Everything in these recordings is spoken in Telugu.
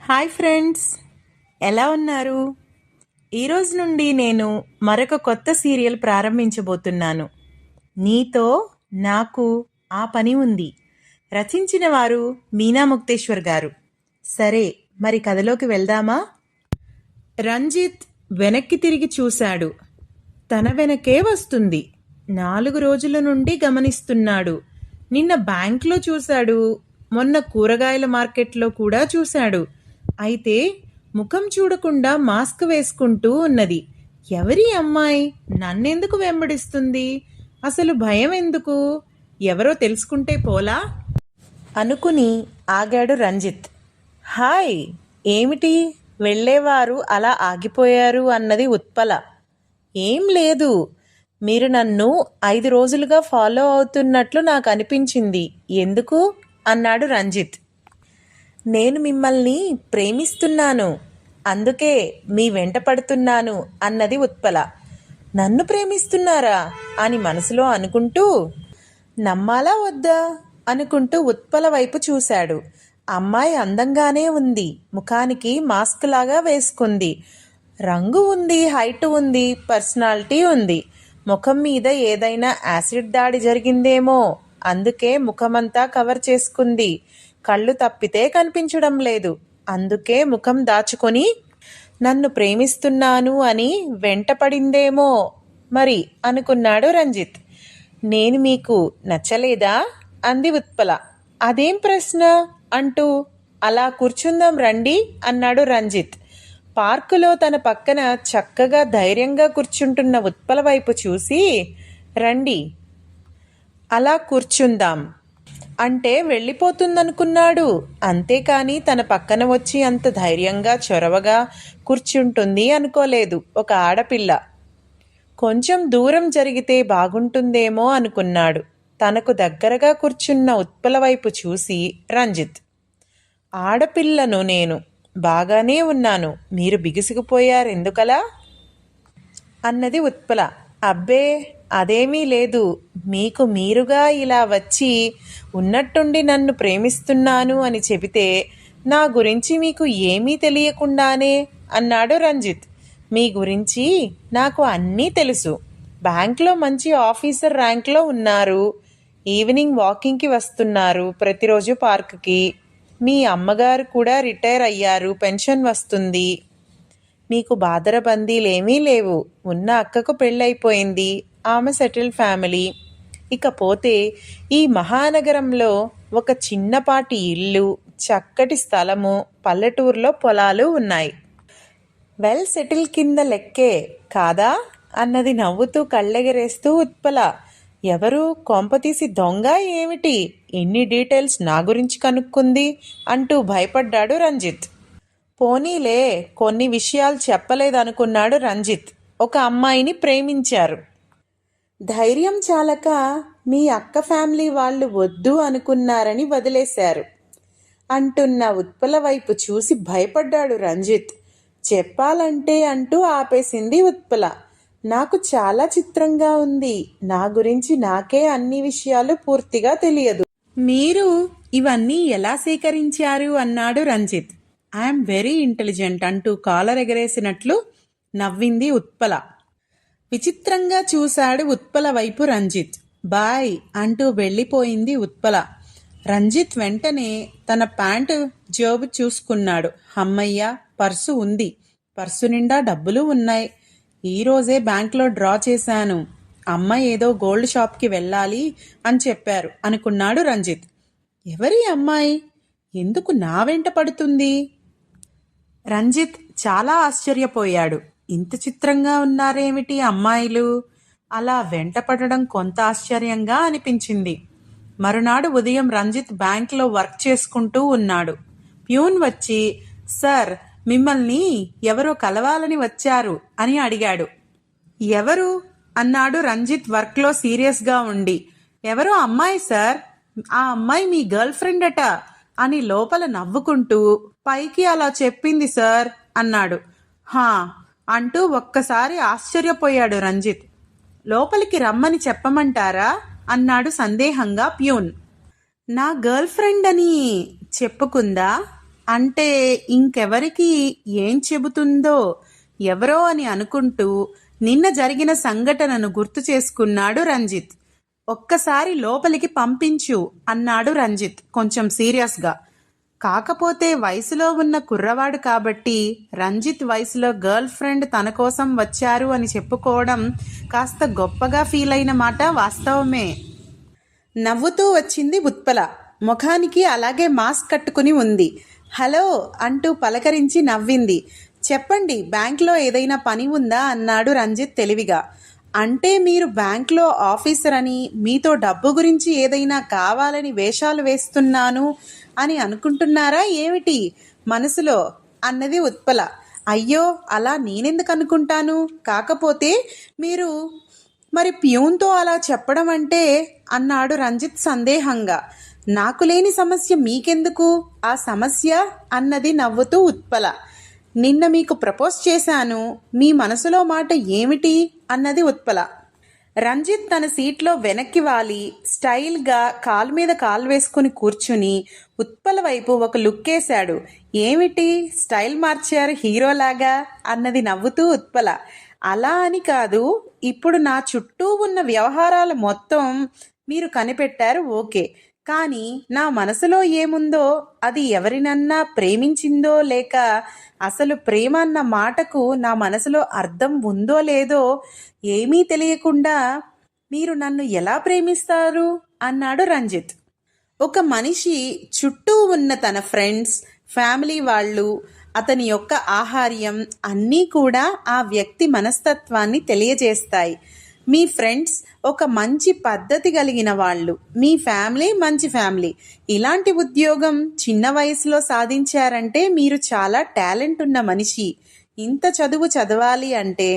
హాయ్ ఫ్రెండ్స్, ఎలా ఉన్నారు? ఈరోజు నుండి నేను మరొక కొత్త సీరియల్ ప్రారంభించబోతున్నాను. నీతో నాకు ఆ పని ఉంది. రచించిన వారు మీనా ముక్తేశ్వర్ గారు. సరే, మరి కథలోకి వెళ్దామా? రంజిత్ వెనక్కి తిరిగి చూశాడు. తన వెనకే వస్తుంది. 4 రోజుల నుండి గమనిస్తున్నాడు. నిన్న బ్యాంక్లో చూశాడు, మొన్న కూరగాయల మార్కెట్లో కూడా చూశాడు. అయితే ముఖం చూడకుండా మాస్క్ వేసుకుంటూ ఉన్నది. ఎవరి అమ్మాయి నన్నెందుకు వెంబడిస్తుంది? అసలు భయం ఎందుకు? ఎవరో తెలుసుకుంటే పోలా అనుకుని ఆగాడు రంజిత్. హాయ్, ఏమిటి వెళ్ళేవారు అలా ఆగిపోయారు అన్నది ఉత్పల. ఏం లేదు, మీరు నన్ను 5 రోజులుగా ఫాలో అవుతున్నట్లు నాకు అనిపించింది. ఎందుకు అన్నాడు రంజిత్. నేను మిమ్మల్ని ప్రేమిస్తున్నాను, అందుకే మీ వెంట పడుతున్నాను అన్నది ఉత్పల. నన్ను ప్రేమిస్తున్నారా అని మనసులో అనుకుంటూ నమ్మాలా వద్దా అనుకుంటూ ఉత్పల వైపు చూశాడు. అమ్మాయి అందంగానే ఉంది. ముఖానికి మాస్క్ లాగా వేసుకుంది. రంగు ఉంది, హైట్ ఉంది, పర్సనాలిటీ ఉంది. ముఖం మీద ఏదైనా యాసిడ్ దాడి జరిగిందేమో, అందుకే ముఖమంతా కవర్ చేసుకుంది. కళ్ళు తప్పితే కనిపించడం లేదు, అందుకే ముఖం దాచుకొని నన్ను ప్రేమిస్తున్నాను అని వెంటపడిందేమో మరి అనుకున్నాడు రంజిత్. నేను మీకు నచ్చలేదా అంది ఉత్పల. అదేం ప్రశ్న అంటూ అలా కూర్చుందాం రండి అన్నాడు రంజిత్. పార్కులో తన పక్కన చక్కగా ధైర్యంగా కూర్చుంటున్న ఉత్పల వైపు చూసి, రండి అలా కూర్చుందాం అంటే వెళ్ళిపోతుందనుకున్నాడు. అంతేకాని తన పక్కన వచ్చి అంత ధైర్యంగా చొరవగా కూర్చుంటుంది అనుకోలేదు. ఒక ఆడపిల్ల కొంచెం దూరం జరిగితే బాగుంటుందేమో అనుకున్నాడు. తనకు దగ్గరగా కూర్చున్న ఉత్పల వైపు చూసి రంజిత్, ఆడపిల్లను నేను, బాగానే ఉన్నాను, మీరు బిగుసుకుపోయారెందుకలా అన్నది ఉత్పల. అబ్బే అదేమీ లేదు, మీకు మీరుగా ఇలా వచ్చి ఉన్నట్టుండి నన్ను ప్రేమిస్తున్నాను అని చెబితే నా గురించి మీకు ఏమీ తెలియకుండానే అన్నాడు రంజిత్. మీ గురించి నాకు అన్నీ తెలుసు. బ్యాంక్లో మంచి ఆఫీసర్ ర్యాంక్లో ఉన్నారు. ఈవినింగ్ వాకింగ్కి వస్తున్నారు ప్రతిరోజు పార్కుకి. మీ అమ్మగారు కూడా రిటైర్ అయ్యారు, పెన్షన్ వస్తుంది. మీకు బాదరబందీలేమీ లేవు. ఉన్న అక్కకు పెళ్ళైపోయింది, ఆమె సెటిల్ ఫ్యామిలీ. ఇకపోతే ఈ మహానగరంలో ఒక చిన్నపాటి ఇల్లు, చక్కటి స్థలము, పల్లెటూరులో పొలాలు ఉన్నాయి. వెల్ సెటిల్ కింద లెక్కే కాదా అన్నది నవ్వుతూ కళ్ళెగరేస్తూ ఉత్పల. ఎవరు కొంపతీసి దొంగ ఏమిటి, ఇన్ని డీటెయిల్స్ నా గురించి కనుక్కుంది అంటూ భయపడ్డాడు రంజిత్. పోనీలే, కొన్ని విషయాలు చెప్పలేదనుకున్నాడు రంజిత్. ఒక అమ్మాయిని ప్రేమించారు. ధైర్యం చాలక మీ అక్క ఫ్యామిలీ వాళ్ళు వద్దు అనుకున్నారని వదిలేశారు అంటున్న ఉత్పల వైపు చూసి భయపడ్డాడు రంజిత్. చెప్పాలంటే అంటూ ఆపేసింది ఉత్పల. నాకు చాలా చిత్రంగా ఉంది. నా గురించి నాకే అన్ని విషయాలు పూర్తిగా తెలియదు. మీరు ఇవన్నీ ఎలా సేకరించారు అన్నాడు రంజిత్. ఐఎమ్ వెరీ ఇంటెలిజెంట్ అంటూ కాలర్ ఎగరేసినట్లు నవ్వింది ఉత్పల. విచిత్రంగా చూశాడు ఉత్పల వైపు రంజిత్. బాయ్ అంటూ వెళ్ళిపోయింది ఉత్పల. రంజిత్ వెంటనే తన ప్యాంటు జేబు చూసుకున్నాడు. అమ్మయ్య, పర్సు ఉంది. పర్సు నిండా డబ్బులు ఉన్నాయి. ఈరోజే బ్యాంక్లో డ్రా చేశాను. అమ్మ ఏదో గోల్డ్ షాప్కి వెళ్ళాలి అని చెప్పారు అనుకున్నాడు రంజిత్. ఎవరి అమ్మాయి ఎందుకు నా వెంట పడుతుంది? రంజిత్ చాలా ఆశ్చర్యపోయాడు. ఇంత చిత్రంగా ఉన్నారేమిటి అమ్మాయిలు? అలా వెంట పడడం కొంత ఆశ్చర్యంగా అనిపించింది. మరునాడు ఉదయం రంజిత్ బ్యాంక్లో వర్క్ చేసుకుంటూ ఉన్నాడు. ప్యూన్ వచ్చి, సార్ మిమ్మల్ని ఎవరో కలవాలని వచ్చారు అని అడిగాడు. ఎవరు అన్నాడు రంజిత్ వర్క్లో సీరియస్గా ఉండి. ఎవరో అమ్మాయి సార్, ఆ అమ్మాయి మీ గర్ల్ ఫ్రెండ్ అట అని లోపల నవ్వుకుంటూ పైకి అలా చెప్పింది సార్ అన్నాడు. హా అంటూ ఒక్కసారి ఆశ్చర్యపోయాడు రంజిత్. లోపలికి రమ్మని చెప్పమంటారా అన్నాడు సందేహంగా ప్యూన్. నా గర్ల్ ఫ్రెండ్ అని చెప్పుకుందా అంటే ఇంకెవరికి ఏం చెబుతుందో ఎవరో అని అనుకుంటూ నిన్న జరిగిన సంఘటనను గుర్తు చేసుకున్నాడు రంజిత్. ఒక్కసారి లోపలికి పంపించు అన్నాడు రంజిత్ కొంచెం సీరియస్గా. కాకపోతే వయసులో ఉన్న కుర్రవాడు కాబట్టి రంజిత్ వయసులో గర్ల్ ఫ్రెండ్ తన కోసం వచ్చారు అని చెప్పుకోవడం కాస్త గొప్పగా ఫీల్ అయిన మాట వాస్తవమే. నవ్వుతూ వచ్చింది ఉత్పల. ముఖానికి అలాగే మాస్క్ కట్టుకుని ఉంది. హలో అంటూ పలకరించి నవ్వింది. చెప్పండి, బ్యాంక్లో ఏదైనా పని ఉందా అన్నాడు రంజిత్ తెలివిగా. అంటే మీరు బ్యాంక్లో ఆఫీసర్ అని, మీతో డబ్బు గురించి ఏదైనా కావాలని వేషాలు వేస్తున్నాను అని అనుకుంటున్నారా ఏమిటి మనసులో అన్నది ఉత్పల. అయ్యో, అలా నేనెందుకు అనుకుంటాను? కాకపోతే మీరు మరి ప్యూన్తో అలా చెప్పడం అంటే అన్నాడు రంజిత్ సందేహంగా. నాకు లేని సమస్య మీకెందుకు ఆ సమస్య అన్నది నవ్వుతూ ఉత్పల. నిన్న మీకు ప్రపోజ్ చేశాను, మీ మనసులో మాట ఏమిటి అన్నది ఉత్పల. రంజిత్ తన సీట్లో వెనక్కి వాలి స్టైల్గా కాలు మీద కాలు వేసుకుని కూర్చుని ఉత్పల వైపు ఒక లుక్కేశాడు. ఏమిటి స్టైల్ మార్చారు హీరోలాగా అన్నది నవ్వుతూ ఉత్పల. అలా అని కాదు, ఇప్పుడు నా చుట్టూ ఉన్న వ్యవహారాలు మొత్తం మీరు కనిపెట్టారు ఓకే, కానీ నా మనసులో ఏముందో, అది ఎవరినన్నా ప్రేమించిందో లేక అసలు ప్రేమ అన్న మాటకు నా మనసులో అర్థం ఉందో లేదో ఏమీ తెలియకుండా మీరు నన్ను ఎలా ప్రేమిస్తారు అన్నాడు రంజిత్. ఒక మనిషి చుట్టూ ఉన్న తన ఫ్రెండ్స్, ఫ్యామిలీ వాళ్ళు, అతని యొక్క ఆహార్యం అన్నీ కూడా ఆ వ్యక్తి మనస్తత్వాన్ని తెలియజేస్తాయి. మీ ఫ్రెండ్స్ ఒక మంచి పద్ధతి కలిగిన వాళ్ళు, మీ ఫ్యామిలీ మంచి ఫ్యామిలీ. ఇలాంటి ఉద్యోగం చిన్న వయసులో సాధించారంటే మీరు చాలా టాలెంట్ ఉన్న మనిషి. ఇంత చదువు చదవాలి అంటే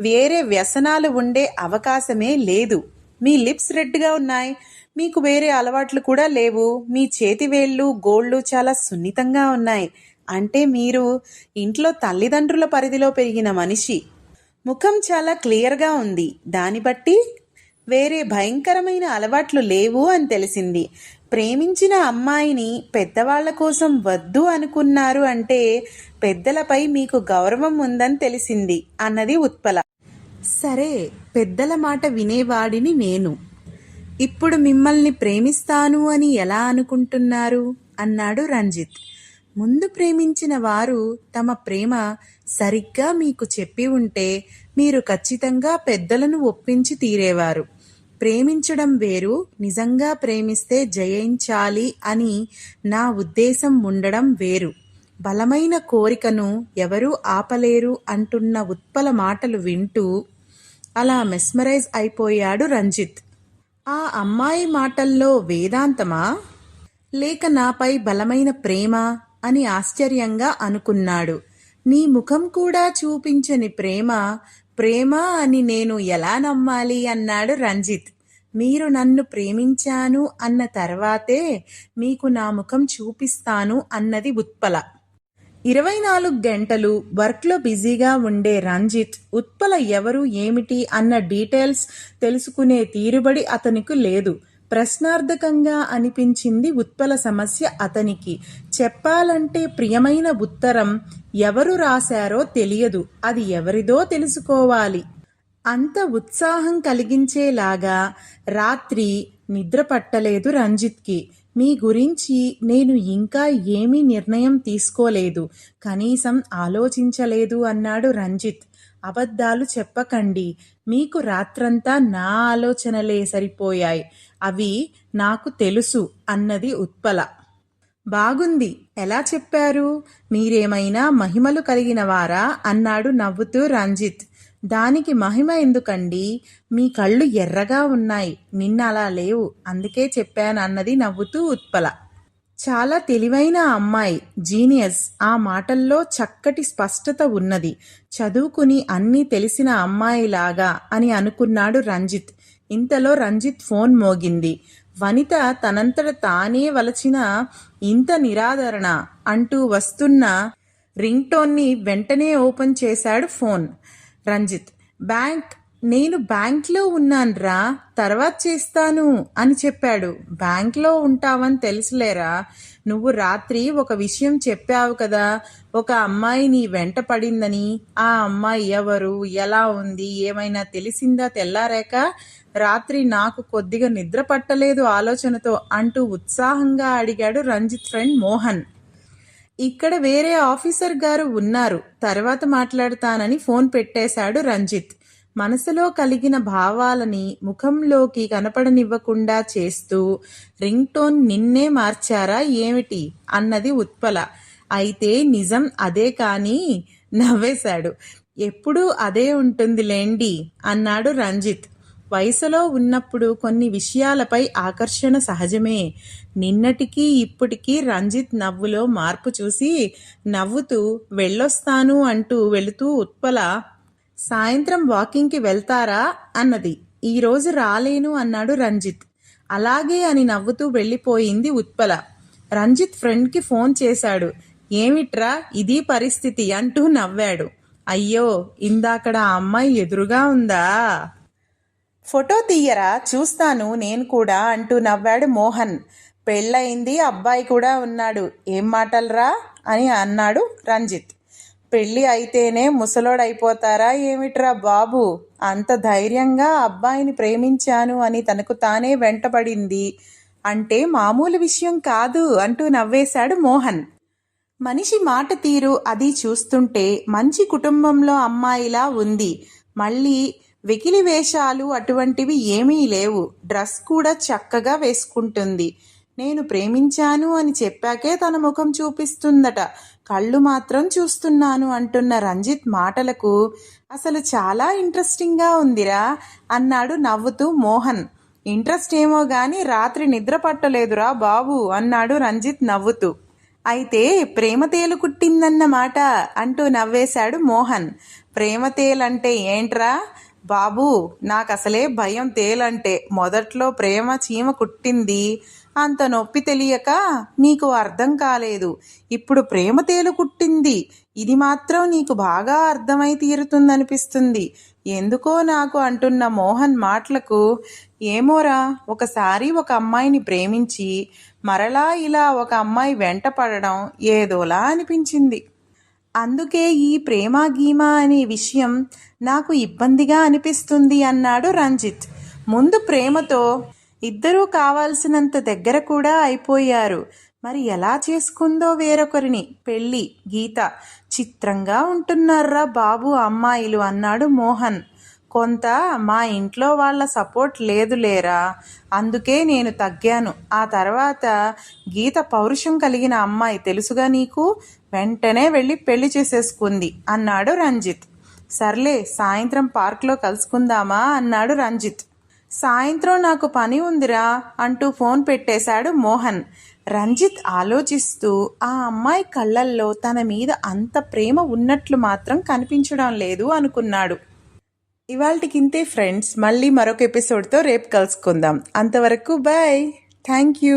వేరే వ్యసనాలు ఉండే అవకాశమే లేదు. మీ లిప్స్ రెడ్గా ఉన్నాయి, మీకు వేరే అలవాట్లు కూడా లేవు, మీ చేతి వేళ్ళు గోళ్ళు చాలా సున్నితంగా ఉన్నాయి. అంటే మీరు ఇంట్లో తల్లిదండ్రుల పరిధిలో పెరిగిన మనిషి. ముఖం చాలా క్లియర్గా ఉంది, దాన్ని బట్టి వేరే భయంకరమైన అలవాట్లు లేవు అని తెలిసింది. ప్రేమించిన అమ్మాయిని పెద్దవాళ్ల కోసం వద్దు అనుకున్నారు అంటే పెద్దలపై మీకు గౌరవం ఉందని తెలిసింది అన్నది ఉత్పల. సరే, పెద్దల మాట వినేవాడిని నేను. ఇప్పుడు మిమ్మల్ని ప్రేమిస్తాను అని ఎలా అనుకుంటున్నారు అన్నాడు రంజిత్. ముందు ప్రేమించిన వారు తమ ప్రేమ సరిగ్గా మీకు చెప్పి ఉంటే మీరు ఖచ్చితంగా పెద్దలను ఒప్పించి తీరేవారు. ప్రేమించడం వేరు, నిజంగా ప్రేమిస్తే జయించాలి అని నా ఉద్దేశం ఉండడం వేరు. బలమైన కోరికను ఎవరూ ఆపలేరు అంటున్న ఉత్పల మాటలు వింటూ అలా మెస్మరైజ్ అయిపోయాడు రంజిత్. ఆ అమ్మాయి మాటల్లో వేదాంతమా లేక నాపై బలమైన ప్రేమ అని ఆశ్చర్యంగా అనుకున్నాడు. నీ ముఖం కూడా చూపించని ప్రేమ ప్రేమ అని నేను ఎలా నమ్మాలి అన్నాడు రంజిత్. మీరు నన్ను ప్రేమించాను అన్న తర్వాతే మీకు నా ముఖం చూపిస్తాను అన్నది ఉత్పల. 24 గంటలు వర్క్లో బిజీగా ఉండే రంజిత్ ఉత్పల ఎవరు ఏమిటి అన్న డీటెయిల్స్ తెలుసుకునే తీరుబడి అతనికి లేదు. ప్రశ్నార్థకంగా అనిపించింది ఉత్పల సమస్య అతనికి. చెప్పాలంటే ప్రియమైన ఉత్తరం ఎవరు రాశారో తెలియదు, అది ఎవరిదో తెలుసుకోవాలి. అంత ఉత్సాహం కలిగించేలాగా రాత్రి నిద్ర పట్టలేదు రంజిత్కి. మీ గురించి నేను ఇంకా ఏమీ నిర్ణయం తీసుకోలేదు, కనీసం ఆలోచించలేదు అన్నాడు రంజిత్. అబద్ధాలు చెప్పకండి, మీకు రాత్రంతా నా ఆలోచనలే సరిపోయాయి, అవి నాకు తెలుసు అన్నది ఉత్పల. బాగుంది, ఎలా చెప్పారు? మీరేమైనా మహిమలు కలిగిన వారా అన్నాడు నవ్వుతూ రంజిత్. దానికి మహిమ ఎందుకండి, మీ కళ్ళు ఎర్రగా ఉన్నాయి, నిన్న అలా లేవు, అందుకే చెప్పాను అన్నది నవ్వుతూ ఉత్పల. చాలా తెలివైన అమ్మాయి, జీనియస్. ఆ మాటల్లో చక్కటి స్పష్టత ఉన్నది. చదువుకుని అన్నీ తెలిసిన అమ్మాయిలాగా అని అనుకున్నాడు రంజిత్. ఇంతలో రంజిత్ ఫోన్ మోగింది. వనిత తనంతట తానే వలచిన ఇంత నిరాదరణ అంటూ వస్తున్న రింగ్ టోన్ని వెంటనే ఓపెన్ చేశాడు ఫోన్. రంజిత్. బ్యాంక్ నేను బ్యాంక్లో ఉన్నాన్రా, తర్వాత చేస్తాను అని చెప్పాడు. బ్యాంక్లో ఉంటావని తెలుసులేరా. నువ్వు రాత్రి ఒక విషయం చెప్పావు కదా, ఒక అమ్మాయి నీ వెంట పడిందని. ఆ అమ్మాయి ఎవరు, ఎలా ఉంది, ఏమైనా తెలిసిందా తెల్లారాక? రాత్రి నాకు కొద్దిగా నిద్ర పట్టలేదు ఆలోచనతో అంటూ ఉత్సాహంగా అడిగాడు రంజిత్ ఫ్రెండ్ మోహన్. ఇక్కడ వేరే ఆఫీసర్ గారు ఉన్నారు, తర్వాత మాట్లాడతానని ఫోన్ పెట్టేశాడు రంజిత్. మనసులో కలిగిన భావాలని ముఖంలోకి కనపడనివ్వకుండా చేస్తూ, రింగ్ టోన్ నిన్నే మార్చారా ఏమిటి అన్నది ఉత్పల. అయితే నిజం అదే కానీ నవ్వేశాడు. ఎప్పుడూ అదే ఉంటుందిలేండి అన్నాడు రంజిత్. వయసులో ఉన్నప్పుడు కొన్ని విషయాలపై ఆకర్షణ సహజమే. నిన్నటికీ ఇప్పటికీ రంజిత్ నవ్వులో మార్పు చూసి నవ్వుతూ వెళ్ళొస్తాను అంటూ వెళుతూ ఉత్పల, సాయంత్రం వాకింగ్కి వెళ్తారా అన్నది. ఈరోజు రాలేను అన్నాడు రంజిత్. అలాగే అని నవ్వుతూ వెళ్ళిపోయింది ఉత్పల. రంజిత్ ఫ్రెండ్కి ఫోన్ చేశాడు. ఏమిట్రా ఇది పరిస్థితి అంటూ నవ్వాడు. అయ్యో, ఇందాకడ ఆ అమ్మాయి ఎదురుగా ఉందా, ఫోటో తీయరా చూస్తాను నేను కూడా అంటూ నవ్వాడు మోహన్. పెళ్ళయింది, అబ్బాయి కూడా ఉన్నాడు. ఏం మాటలరా అని అన్నాడు రంజిత్. పెళ్ళి అయితేనే ముసలోడైపోతారా ఏమిట్రా బాబు, అంత ధైర్యంగా అబ్బాయిని ప్రేమించాను అని తనకు తానే వెంటపడింది అంటే మామూలు విషయం కాదు అంటూ నవ్వేశాడు మోహన్. మనిషి మాట తీరు అది చూస్తుంటే మంచి కుటుంబంలో అమ్మాయిలా ఉంది. మళ్ళీ వెకిలి వేషాలు అటువంటివి ఏమీ లేవు. డ్రెస్ కూడా చక్కగా వేసుకుంటుంది. నేను ప్రేమించాను అని చెప్పాకే తన ముఖం చూపిస్తుందట, కళ్ళు మాత్రం చూస్తున్నాను అంటున్న రంజిత్ మాటలకు అసలు చాలా ఇంట్రెస్టింగ్గా ఉందిరా అన్నాడు నవ్వుతూ మోహన్. ఇంట్రెస్ట్ ఏమో గాని రాత్రి నిద్ర పట్టలేదురా బాబు అన్నాడు రంజిత్ నవ్వుతూ. అయితే ప్రేమ తేలు కుట్టిందన్నమాట అంటూ నవ్వేశాడు మోహన్. ప్రేమ తేలంటే ఏంట్రా బాబు, నాకసలే భయం తేలంటే. మొదట్లో ప్రేమ చీమ కుట్టింది, అంత నొప్పి తెలియక నీకు అర్థం కాలేదు. ఇప్పుడు ప్రేమ తేలు కుట్టింది, ఇది మాత్రం నీకు బాగా అర్థమై తీరుతుందనిపిస్తుంది ఎందుకో నాకు అంటున్న మోహన్ మాటలకు, ఏమోరా, ఒకసారి ఒక అమ్మాయిని ప్రేమించి మరలా ఇలా ఒక అమ్మాయి వెంట పడడం ఏదోలా అనిపించింది. అందుకే ఈ ప్రేమ గీమా అనే విషయం నాకు ఇబ్బందిగా అనిపిస్తుంది అన్నాడు రంజిత్. ముందు ప్రేమతో ఇద్దరూ కావాల్సినంత దగ్గర కూడా అయిపోయారు. మరి ఎలా చేసుకుందో వేరొకరిని పెళ్ళి గీత. చిత్రంగా ఉంటున్నారా బాబు అమ్మాయిలు అన్నాడు మోహన్. కొంత మా ఇంట్లో వాళ్ళ సపోర్ట్ లేదులేరా, అందుకే నేను తగ్గాను. ఆ తర్వాత గీత పౌరుషం కలిగిన అమ్మాయి, తెలుసుగా నీకు, వెంటనే వెళ్ళి పెళ్లి చేసేసుకుంది అన్నాడు రంజిత్. సర్లే, సాయంత్రం పార్క్లో కలుసుకుందామా అన్నాడు రంజిత్. సాయంత్రం నాకు పని ఉందిరా అంటూ ఫోన్ పెట్టేశాడు మోహన్. రంజిత్ ఆలోచిస్తూ ఆ అమ్మాయి కళ్ళల్లో తన మీద అంత ప్రేమ ఉన్నట్లు మాత్రం కనిపించడం లేదు అనుకున్నాడు. ఇవాల్టికింతే ఫ్రెండ్స్, మళ్ళీ మరొక ఎపిసోడ్తో రేపు కలుసుకుందాం. అంతవరకు బాయ్, థ్యాంక్ యూ.